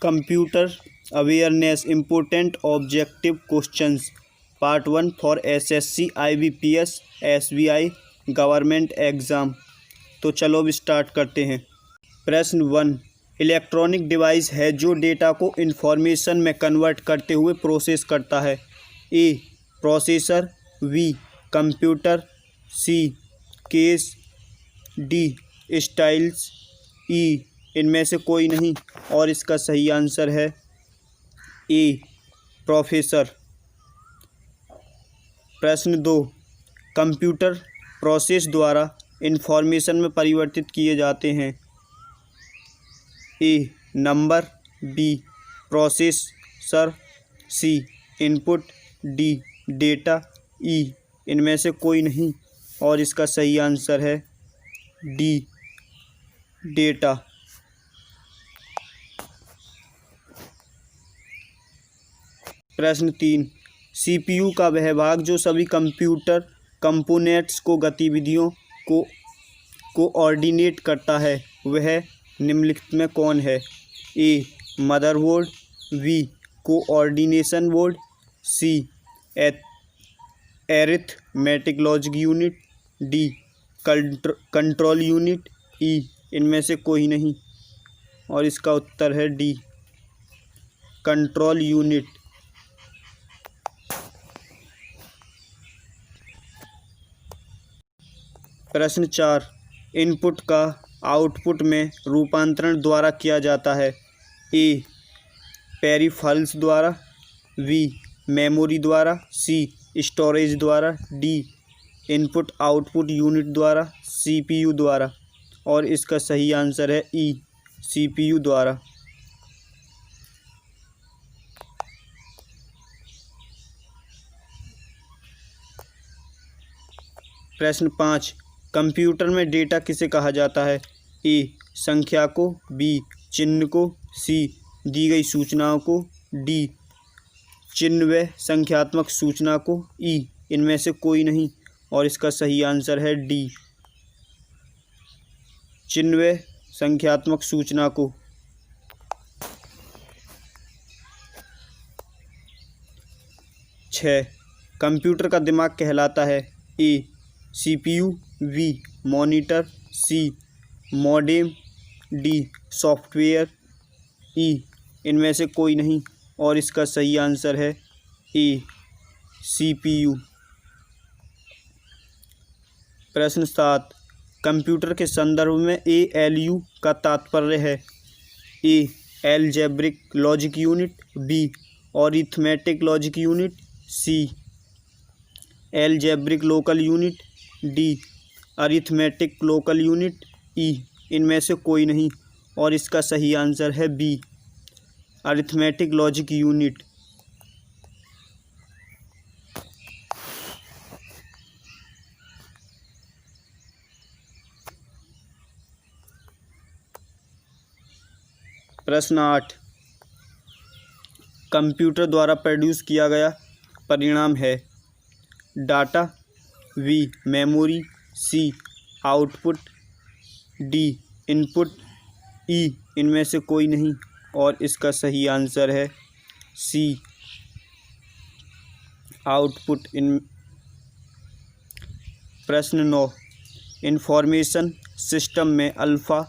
Computer awareness important objective questions part 1 for SSC IBPS SBI government exam. तो चलो अब start करते हैं। प्रश्न 1, इलेक्ट्रॉनिक डिवाइस है जो डेटा को इंफॉर्मेशन में कन्वर्ट करते हुए प्रोसेस करता है। ए प्रोसेसर, बी कंप्यूटर, सी केस, डी स्टाइल्स, ई इनमें से कोई नहीं और इसका सही आंसर है ए प्रोफेसर। प्रश्न 2, कंप्यूटर प्रोसेस द्वारा इंफॉर्मेशन में परिवर्तित किए जाते हैं। A number, B processor, C input, D data, E इनमें से कोई नहीं और इसका सही आंसर है डी डेटा। प्रश्न 3, सीपीयू का वह भाग जो सभी कंप्यूटर कंपोनेंट्स को गतिविधियों को कोऑर्डिनेट करता है वह निम्नलिखित में कौन है। A motherboard, B coordination board, C arithmetic logic unit, D control unit, E इनमें से कोई नहीं और इसका उत्तर है डी कंट्रोल यूनिट। प्रश्न 4, इनपुट का आउटपुट में रूपांतरण द्वारा किया जाता है। ए पेरिफेरल्स द्वारा, बी मेमोरी द्वारा, सी स्टोरेज द्वारा, डी इनपुट आउटपुट यूनिट द्वारा, सीपीयू द्वारा और इसका सही आंसर है ई सीपीयू द्वारा। प्रश्न 5, कंप्यूटर में डेटा किसे कहा जाता है। ए संख्या को, बी चिन्ह को, सी दी गई सूचनाओं को, डी चिन्ह व संख्यात्मक सूचना को, ई इनमें से कोई नहीं और इसका सही आंसर है डी चिन्ह व संख्यात्मक सूचना को। 6, कंप्यूटर का दिमाग कहलाता है। A CPU, B monitor, C modem, D software, E इनमें से कोई नहीं और इसका सही आंसर है ए सीपीयू। प्रश्न 7, कंप्यूटर के संदर्भ में एएलयू का तात्पर्य है। A algebraic logic unit, B arithmetic logic unit, C algebraic local unit, D arithmetic local unit, E इनमें से कोई नहीं और इसका सही आंसर है बी अरिथमेटिक लॉजिक यूनिट। प्रश्न 8, कंप्यूटर द्वारा प्रोड्यूस किया गया परिणाम है। डाटा, बी मेमोरी, सी आउटपुट, डी इनपुट, ई इनमें से कोई नहीं और इसका सही आंसर है सी आउटपुट। इन प्रश्न 9, इंफॉर्मेशन सिस्टम में अल्फ़ा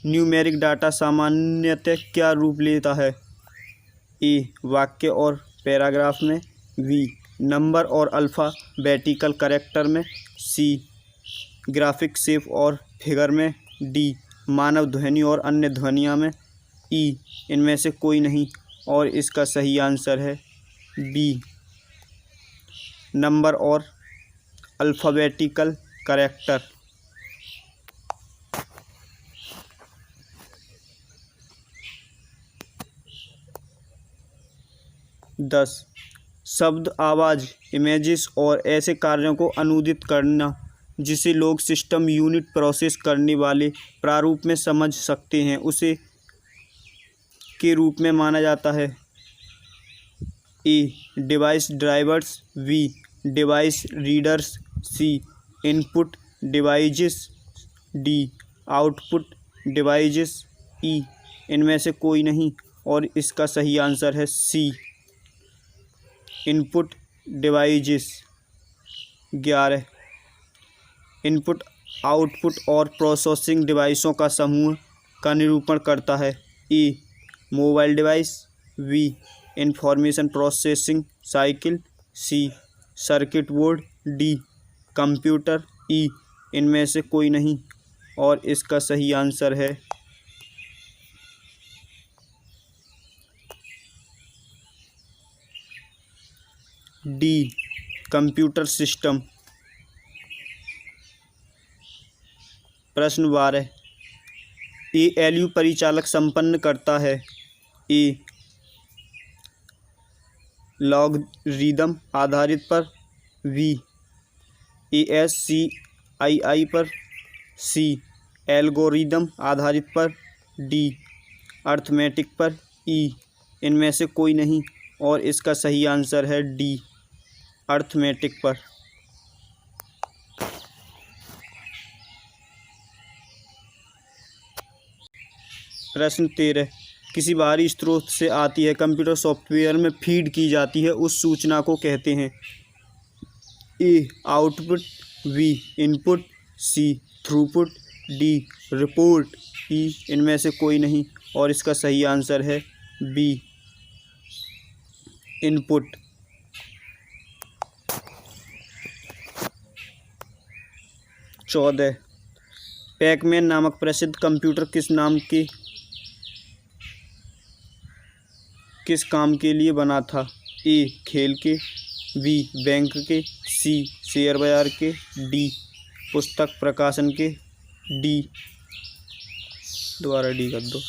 न्यूमेरिक डाटा सामान्यतः क्या रूप लेता है। ए वाक्य और पैराग्राफ में, बी नंबर और अल्फ़ाबेटिकल कैरेक्टर में, सी ग्राफिक शेप और फिगर में, डी मानव ध्वनि और अन्य ध्वनियों में, ई इनमें से कोई नहीं और इसका सही आंसर है बी नंबर और अल्फ़ाबेटिकल कैरेक्टर। 10, शब्द, आवाज़, इमेजेस और ऐसे कार्यों को अनुदित करना जिसे लोग सिस्टम यूनिट प्रोसेस करने वाले प्रारूप में समझ सकते हैं उसे के रूप में माना जाता है। A device drivers, B device readers, C input devices, D output devices, E इनमें से कोई नहीं और इसका सही आंसर है C. Input devices 11। Input output और प्रोसेसिंग डिवाइसों का समूह का निरूपण करता है। A mobile device, B information processing cycle, C circuit board, D computer, E इनमें से कोई नहीं और इसका सही आंसर है डी कंप्यूटर सिस्टम। प्रश्न 12। ALU परिचालक संपन्न करता है। ए लॉगरिदम आधारित पर, बी ASCII पर, सी एल्गोरिदम आधारित पर, डी अर्थमेटिक पर, ई इनमें से कोई नहीं और इसका सही आंसर है डी अर्थमेटिक पर। प्रश्न 13। किसी बाहरी स्रोत से आती है, कंप्यूटर सॉफ्टवेयर में फीड की जाती है, उस सूचना को कहते हैं। ए आउटपुट, बी इनपुट, सी थ्रूपुट, डी रिपोर्ट, ई इनमें से कोई नहीं और इसका सही आंसर है बी इनपुट। 14। पैकमैन नामक प्रसिद्ध कंप्यूटर किस काम के लिए बना था। ए खेल के, बी बैंक के, सी शेयर बाजार के, डी पुस्तक प्रकाशन के, डी दोबारा डी कर दो,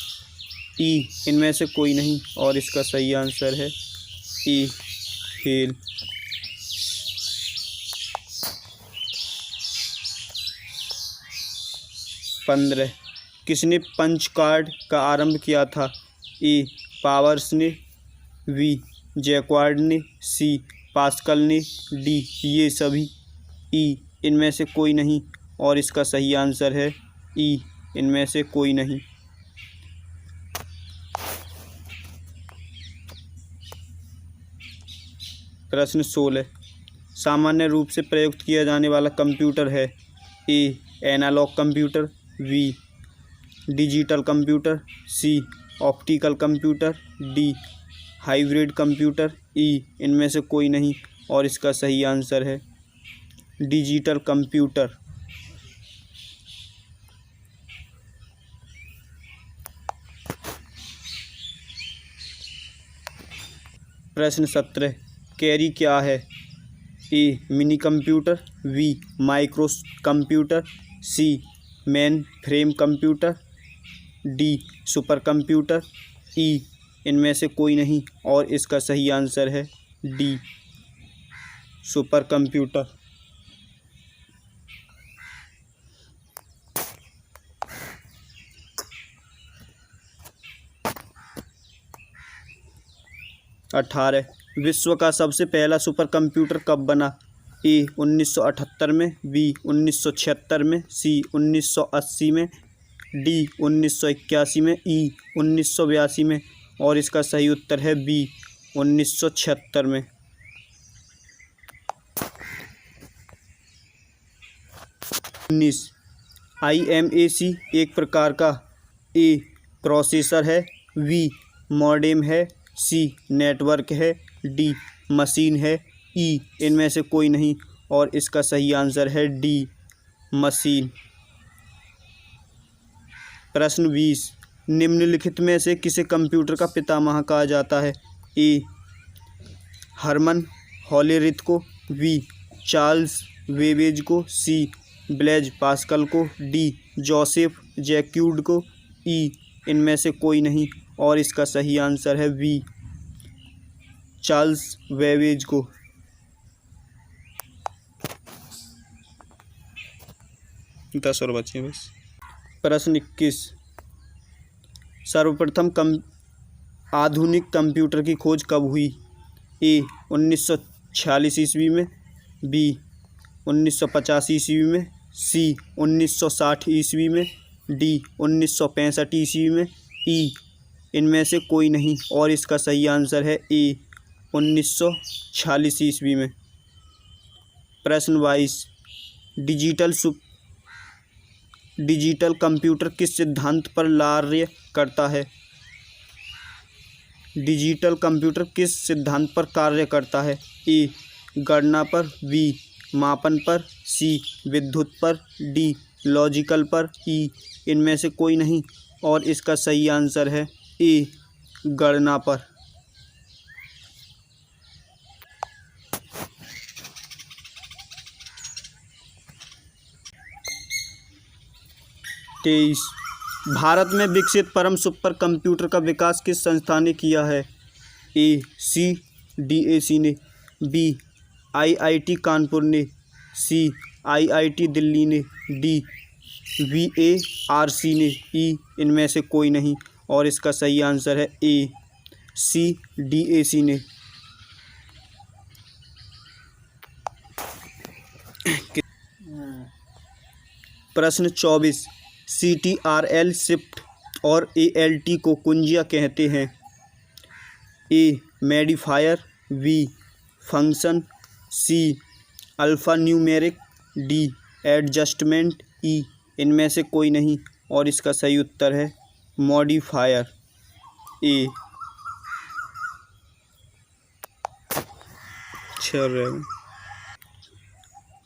ई इनमें से कोई नहीं और इसका सही आंसर है ई खेल। 15। किसने पंच कार्ड का आरंभ किया था। ए पावर्स ने, बी जैक्वार्ड ने, सी पास्कल ने, डी ये सभी, ई इनमें से कोई नहीं और इसका सही आंसर है ई इनमें से कोई नहीं। प्रश्न 16। सामान्य रूप से प्रयुक्त किया जाने वाला कंप्यूटर है। A analog computer, B digital computer, C optical computer, D hybrid computer, E इनमें से कोई नहीं और इसका सही आंसर है डिजिटल कंप्यूटर। प्रश्न 17। कैरी क्या है। A mini computer, B micro computer, C mainframe computer, D super computer, E इनमें से कोई नहीं और इसका सही आंसर है डी सुपर कंप्यूटर। अठारह। विश्व का सबसे पहला सुपर कंप्यूटर कब बना। ए 1978 में, बी 1976 में, सी 1980 में, डी 1981 में, ई 1982 में और इसका सही उत्तर है बी 1976 में। 19। IMAC एक प्रकार का ए प्रोसेसर है, बी मॉडेम है, सी नेटवर्क है, डी मशीन है, ई इनमें से कोई नहीं और इसका सही आंसर है डी मशीन। प्रश्न 20। निम्नलिखित में से किसे कंप्यूटर का पितामह कहा जाता है। ए हरमन हॉलेरिथ को, बी चार्ल्स बेबेज को, सी ब्लेज पास्कल को, डी जोसेफ जैक्यूड को, ई इनमें से कोई नहीं और इसका सही आंसर है बी चार्ल्स बेबेज को। दस और बचे बस। प्रश्न 21। सर्वप्रथम आधुनिक कंप्यूटर की खोज कब हुई। ए 1946 ईस्वी में, बी 1950 ईस्वी में, सी 1960 ईस्वी में, डी 1965 ईस्वी में, ई, इनमें से कोई नहीं, और इसका सही आंसर है ए, 1946 ईस्वी में। प्रश्न 22, डिजिटल कंप्यूटर किस सिद्धांत पर कार्य करता है? डिजिटल कंप्यूटर किस सिद्धांत पर कार्य करता है? ए, गणना पर, बी, मापन पर, सी, विद्युत पर, डी, लॉजिकल पर, ई, इनमें से कोई नहीं, और इसका सही आंसर है ए, गणना पर। तेईस, भारत में विकसित परम सुपर कंप्यूटर का विकास किस संस्था ने किया है? ए, CDAC ने, बी, IIT कानपुर ने, सी, IIT दिल्ली ने, डी, VARC ने, ई, इनमें से कोई नहीं, और इसका सही आंसर है ए, CDAC ने। प्रश्न 24, CTRL शिफ्ट और ALT को कुंजियाँ कहते हैं? ए, मॉडिफायर, बी, फंक्शन, सी, अल्फ़ा न्यूमेरिक, डी, एडजस्टमेंट, ई, इनमें से कोई नहीं, और इसका सही उत्तर है मॉडिफायर, ए।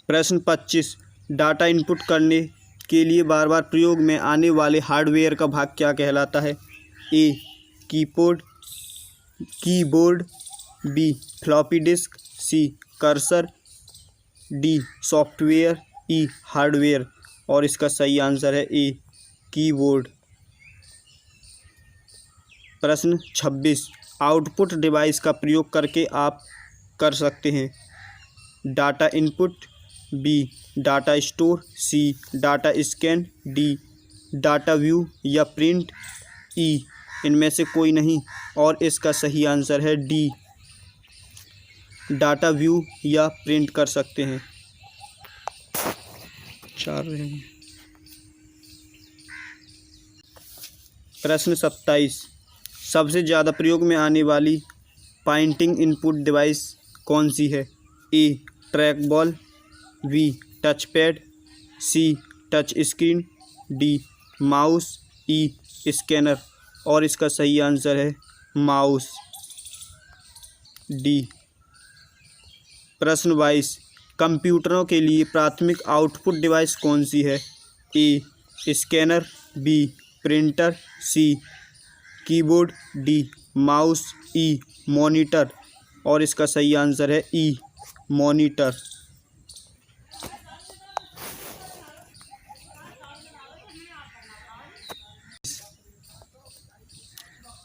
प्रश्न 25, डाटा इनपुट करने के लिए बार बार प्रयोग में आने वाले हार्डवेयर का भाग क्या कहलाता है? ए, कीबोर्ड, बी, फ्लॉपी डिस्क, सी, कर्सर, डी, सॉफ्टवेयर, ई, हार्डवेयर, और इसका सही आंसर है ए, कीबोर्ड। प्रश्न 26, आउटपुट डिवाइस का प्रयोग करके आप कर सकते हैं? Data input, B, data store, C, data scan, D, data view या प्रिंट, ई, इनमें से कोई नहीं, और इसका सही आंसर है डी, डाटा व्यू या प्रिंट कर सकते हैं। 4 रहेंगे। प्रश्न 27, सबसे ज़्यादा प्रयोग में आने वाली पॉइंटिंग इनपुट डिवाइस कौन सी है? A, trackball, B, touchpad, C, touchscreen, D, mouse, E, scanner, और इसका सही आंसर है माउस, डी। प्रश्न 22, कंप्यूटरों के लिए प्राथमिक आउटपुट डिवाइस कौन सी है? ए, स्कैनर, बी, प्रिंटर, सी, कीबोर्ड, डी, माउस, ई, मॉनिटर, और इसका सही आंसर है ई, मॉनिटर।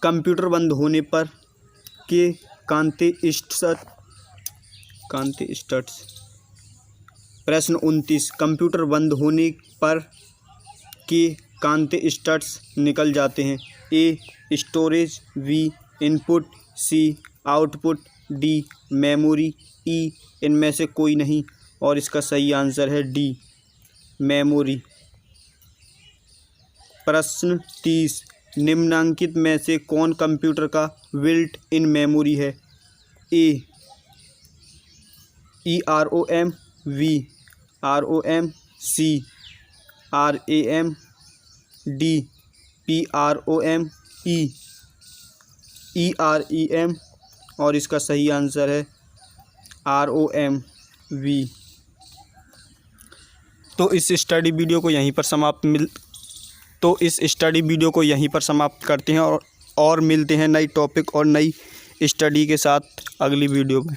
कंप्यूटर बंद होने पर के कांते स्टट्स। प्रश्न 29, कंप्यूटर बंद होने पर के कांते स्टट्स निकल जाते हैं? ए, स्टोरेज, बी, इनपुट, सी, आउटपुट, डी, मेमोरी, ई, इनमें से कोई नहीं, और इसका सही आंसर है डी, मेमोरी। प्रश्न 30, निम्नांकित में से कौन कंप्यूटर का बिल्ट इन मेमोरी है? ए, EROM, बी, ROM, सी, RAM, डी, PROM, ई, EREM, और इसका सही आंसर है ROM, वी। तो इस स्टडी वीडियो को यहीं पर समाप्त करते हैं और मिलते हैं नई टॉपिक और नई स्टडी के साथ अगली वीडियो में।